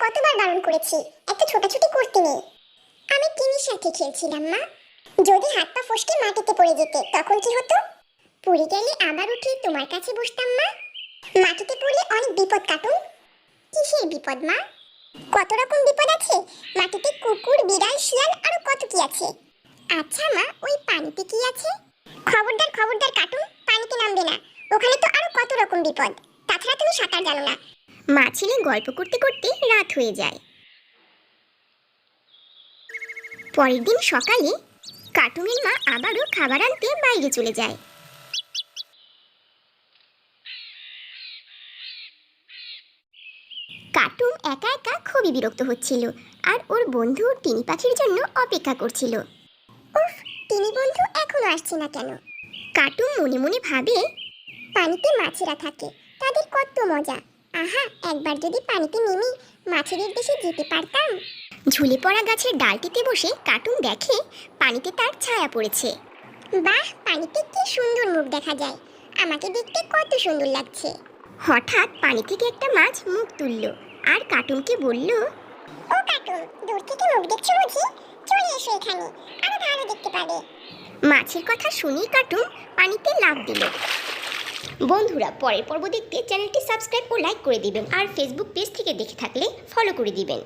কতবার বারণ করেছি একটু ছোটাছুটি করতে নেই। আমি টিনির সাথে খেলছিলাম মা। যদি হাত পা ফসকে মাটিতে পড়ে যেতে তখন কি হতো? পড়ে গেলে আবার উঠে তোমার কাছে বসতাম মা। মাটিতে পড়লে অনেক বিপদ কাটুন। কিসের বিপদ মা? কত রকম বিপদ আছে, মাটিতে কুকুর বিড়াল শিয়াল আরো কত কি আছে। আচ্ছা মা, ওই পানিতে কি আছে? খবরদার খবরদার কাটুন, পানিতে নামবে না, ওখানে তো আরো কত রকম বিপদ। তাছাড়া তুমি সাঁতার জানো না। মা ছেলে গল্প করতে করতে রাত হয়ে যায়। পরের দিন সকালে কার্টুনের মা আবারও খাবার আনতে বাইরে চলে যায়। কার্টুন একা একা খুবই বিরক্ত হচ্ছিল আর ওর বন্ধু টিনি পাখির জন্য অপেক্ষা করছিল। উফ, টিনি বন্ধু এখনো আসছে না কেন? কার্টুন মনে মনে ভাবে, পানিতে মাছেরা থাকে, তাদের কত মজা। আহা, একবার যদি পানিতে নেমে মাছেদের দেশে যেতে পারতাম। ঝুলে পড়া গাছের ডালটিতে বসে কার্টুন দেখে পানিতে তার ছায়া পড়েছে। বাহ, পানিতে কি সুন্দর মুখ দেখা যায়, আমাকে দেখতে কত সুন্দর লাগছে। হঠাৎ পানি থেকে একটা মাছ মুখ তুলল আর কার্টুনকে বলল, ও কার্টুন, দূর থেকে মুখ দেখছো বুঝি? চলে এসো এখানে, আরো ভালো দেখতে পাবে। মাছের কথা শুনেই কার্টুন পানিতে লাফ দিল। বন্ধুরা, পরের পর্ব দেখতে চ্যানেলটি সাবস্ক্রাইব ও লাইক করে দিবেন আর ফেসবুক পেজ থেকে দেখে থাকলে ফলো করে দিবেন।